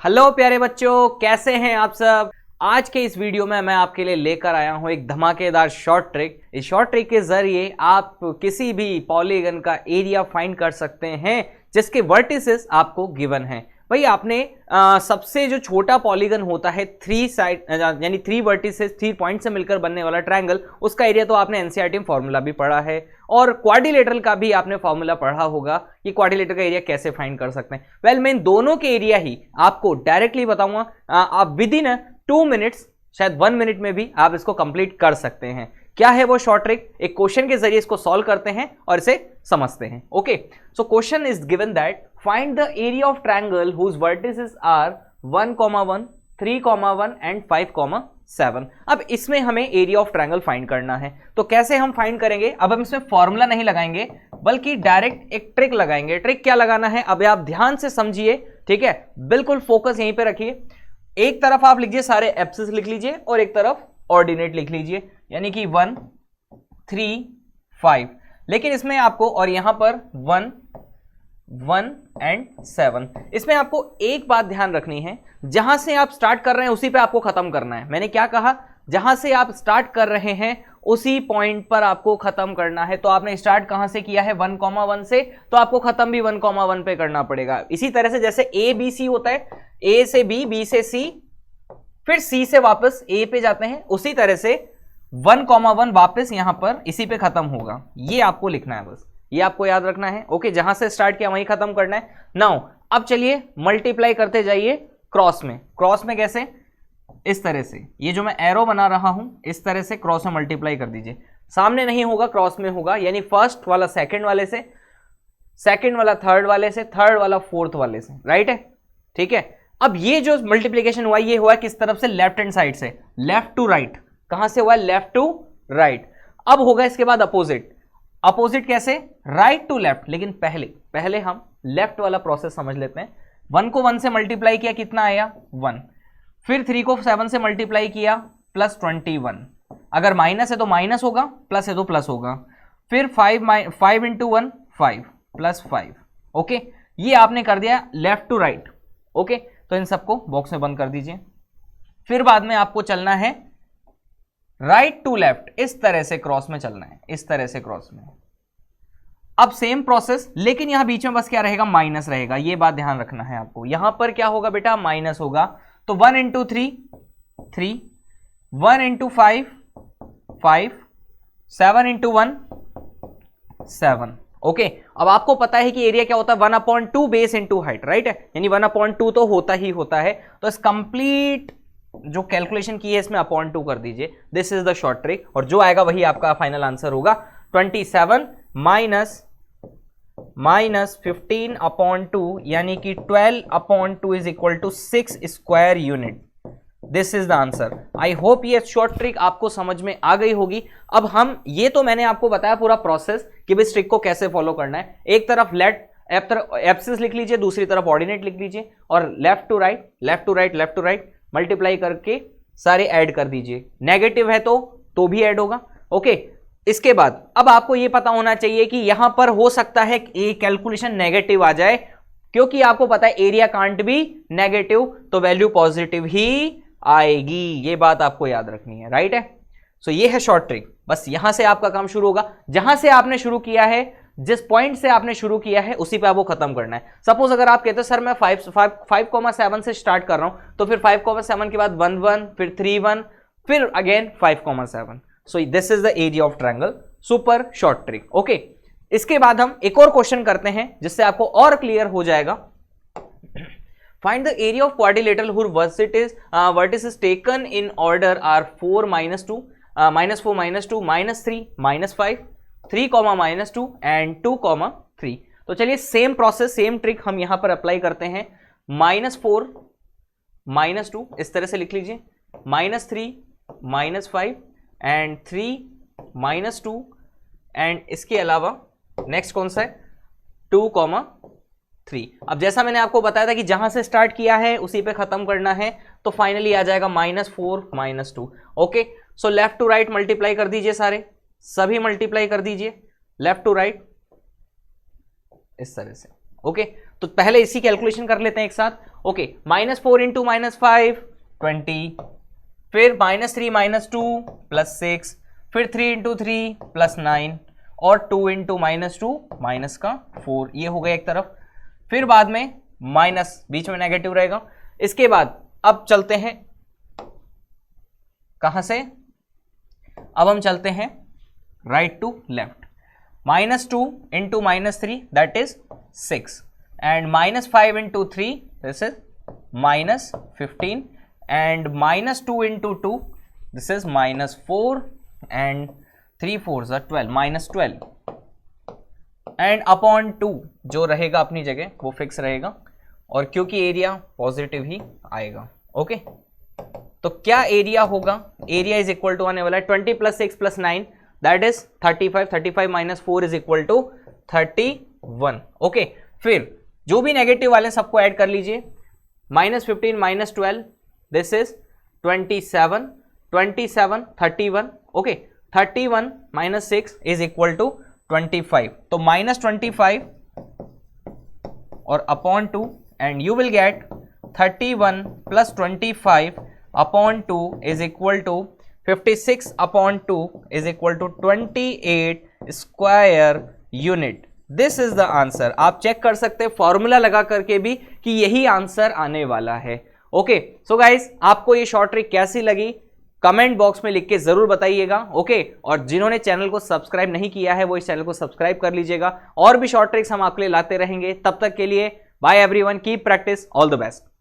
Hello प्यारे बच्चों, कैसे हैं आप सब। आज के इस वीडियो में मैं आपके लिए लेकर आया हूं एक धमाकेदार शॉर्ट ट्रिक। इस शॉर्ट ट्रिक के जरिए आप किसी भी पॉलीगन का एरिया फाइंड कर सकते हैं जिसके वर्टिसेस आपको गिवन हैं। भाई आपने सबसे जो छोटा पॉलीगन होता है थ्री साइड यानी थ्री वर्टिसेस, 3 पॉइंट से मिलकर बनने वाला ट्रायंगल, उसका एरिया तो आपने एनसीईआरटी में फॉर्मूला भी पढ़ा है और क्वाड्रिलेटरल का भी आपने फॉर्मूला पढ़ा होगा कि क्वाड्रिलेटरल का एरिया कैसे फाइंड कर सकते हैं। वेल मैं इन दोनों के एरिया ही आपको डायरेक्टली बताऊंगा। आप विद इन 2 मिनट्स, शायद 1 मिनट में भी आप इसको कंप्लीट कर सकते हैं। क्या है वो शॉर्ट ट्रिक? एक क्वेश्चन के जरिए इसको सॉल्व करते हैं और इसे समझते हैं। Okay, so question is given that find the area of triangle whose vertices are 1,1, 3,1 and 5,7। अब इसमें हमें एरिया ऑफ ट्रायंगल फाइंड करना है। तो कैसे हम फाइंड करेंगे? अब हम इसमें फॉर्मूला नहीं लगाएंगे बल्कि डायरेक्ट एक ट्रिक लगाएंगे। ट्रिक क्या लगाना है अब आप ध्यान से समझिए, ठीक है? बिल्कुल फोकस यहीं पे रखिए। एक तरफ आप लिखिए सारे एब्सिस लिख लीजिए और एक तरफ ऑर्डिनेट लिख लीजिए, यानी कि 1, 3, 5। लेकिन इसमें आपको, और यहां पर 1, 1 एंड 7, इसमें आपको एक बात ध्यान रखनी है, जहां से आप स्टार्ट कर रहे हैं उसी पे आपको खत्म करना है। मैंने क्या कहा? जहां से आप स्टार्ट कर रहे हैं उसी पॉइंट पर आपको खत्म करना है। तो आपने स्टार्ट कहां से किया है? 1,1 से, तो आपको खत्म भी 1,1 पे करना पड़ेगा। इसी तरह से जैसे ए बी सी होता है, ए से बी, बी से सी, फिर सी से वापस ए पे जाते हैं, उसी तरह से 1,1 वापस यहां पर इसी पे खत्म होगा। ये आपको लिखना है, बस ये आपको याद रखना है। ओके, जहां से स्टार्ट किया वहीं खत्म करना है। नाउ अब चलिए मल्टीप्लाई करते जाइए क्रॉस में। क्रॉस में कैसे? इस तरह से, ये जो मैं एरो बना रहा हूं इस तरह से क्रॉस में मल्टीप्लाई कर दीजिए। सामने नहीं होगा, क्रॉस में होगा, यानी फर्स्ट वाला सेकंड वाले से, सेकंड वाला थर्ड वाले से, थर्ड वाला फोर्थ वाले से, राइट है? ठीक है। अब ये जो मल्टीप्लिकेशन हुआ ये हुआ किस तरफ से? लेफ्ट हैंड साइड से, लेफ्ट टू राइट। कहां से हुआ? Left to right. अब होगा इसके बाद अपोजिट। अपोजिट कैसे? Right to left. लेकिन पहले हम लेफ्ट वाला प्रोसेस समझ लेते हैं। 1 को 1 से मल्टीप्लाई किया, कितना आया? 1। फिर 3 को 7 से मल्टीप्लाई किया, प्लस 21। अगर माइनस है तो माइनस होगा, प्लस है तो प्लस होगा। फिर 5 इंटू 1 5 प्लस 5। ओके, ये आपने कर दिया लेफ्ट टू राइट। ओके, तो इन सबको बॉक्स में बंद कर दीजिए। फिर बाद में आपको चलना है राइट टू लेफ्ट, इस तरह से क्रॉस में चलना है, इस तरह से क्रॉस में। अब सेम प्रोसेस, लेकिन यहां बीच में बस क्या रहेगा? माइनस रहेगा। ये बात ध्यान रखना है आपको। यहां पर क्या होगा बेटा? माइनस होगा। तो 1 इंटू 3 3, 1 इंटू 5 5, 7 इंटू 1 7। ओके, अब आपको पता है कि एरिया क्या होता है? 1/2 बेस इंटू हाइट, राइट है? यानी 1/2 तो होता ही होता है। तो इस कंप्लीट जो कैलकुलेशन की है इसमें अपॉन 2 कर दीजिए। This is the short trick, और जो आएगा वही आपका फाइनल आंसर होगा। 27 माइनस 15/2 यानी कि 12/2 is equal to 6 square unit. This is the answer. I hope ये शॉर्ट ट्रिक आपको समझ में आ गई होगी। अब हम, ये तो मैंने आपको बताया पूरा प्रोसेस कि इस ट्रिक को कैसे फॉलो करना है। एक तरफ एब्सिस लिख लीजिए, दूसरी तरफ ऑर्डिनेट लिख लीजिए, और left to right, left to right, left to right multiply करके सारे ऐड कर दीजिए। नेगेटिव है तो भी ऐड होगा। ओके, इसके बाद अब आपको ये पता होना चाहिए कि यहां पर हो सकता है कि कैलकुलेशन नेगेटिव आ जाए, क्योंकि आपको पता है एरिया कांट बी नेगेटिव, तो वैल्यू पॉजिटिव ही आएगी। ये बात आपको याद रखनी है, राइट है? सो ये है शॉर्ट ट्रिक। बस यहां से आपका काम शुरू होगा। जहां से आपने शुरू किया है, जिस पॉइंट से आपने शुरू किया है उसी पे आपको खत्म करना है। सपोज अगर आप कहते हैं सर मैं 5,7 से स्टार्ट कर रहा हूं, तो फिर 5,7 के बाद 1 1, फिर 3 1, फिर again 5,7। So this is the area of triangle. Super short trick. Okay, इसके बाद हम एक और क्वेश्चन करते हैं जिससे आपको और क्लियर हो जाएगा। Find the area of quadrilateral whose vertices taken in order are 4 -2, -4 -2, -3 -5, 3, -2 and 2, 3। तो चलिए सेम प्रोसेस, सेम ट्रिक हम यहां पर अप्लाई करते हैं। -4 -2 इस तरह से लिख लीजिए, -3 -5 एंड 3 -2, एंड इसके अलावा नेक्स्ट कौन सा है? 2, 3। अब जैसा मैंने आपको बताया था कि जहां से स्टार्ट किया है उसी पे खत्म करना है, तो फाइनली आ जाएगा -4 -2। Okay, so left to right multiply कर दीजिए, सारे सभी मल्टीप्लाई कर दीजिए लेफ्ट टू राइट इस तरह से। ओके, तो पहले इसी कैलकुलेशन कर लेते हैं एक साथ। ओके, -4 इंटू -5 20, फिर -3 -2 +6, फिर 3 इंटू 3 +9 और 2 इंटू -2 -4, ये हो गया एक तरफ। फिर बाद में माइनस, बीच में नेगेटिव रहेगा। इसके बाद अब चलते हैं कहां से, अब हम चलते हैं right to left. -2 into -3 that is 6 and -5 into 3 this is -15 and -2 into 2 this is -4 and 3 4 12 -12 and upon 2 जो रहेगा अपनी जगह वो फिक्स रहेगा, और क्योंकि एरिया पॉजिटिव ही आएगा। ओके, तो क्या एरिया होगा, एरिया इज इक्वल टू आने वाला है 20 + 6 + 9 that is 35, 35 - 4 is equal to 31। Okay, फिर जो भी नेगेटिव वाले सबको ऐड कर लीजिए, -15 -12 this is 27, 27 31। Okay, 31 - 6 is equal to 25, तो -25 और upon 2 and you will get 31 + 25 upon 2 is equal to 56 upon 2 is equal to 28 square unit. This is the answer. आप चेक कर सकते हैं फॉर्मूला लगा करके भी कि यही आंसर आने वाला है। ओके, सो गाइस आपको ये शॉर्ट ट्रिक कैसी लगी कमेंट बॉक्स में लिख के जरूर बताइएगा। ओके, और जिन्होंने चैनल को सब्सक्राइब नहीं किया है वो इस चैनल को सब्सक्राइब कर लीजिएगा, और भी शॉर्ट ट्रिक्स हम आपके लिए लाते रहेंगे। तब तक के लिए bye everyone, keep practice, all the best.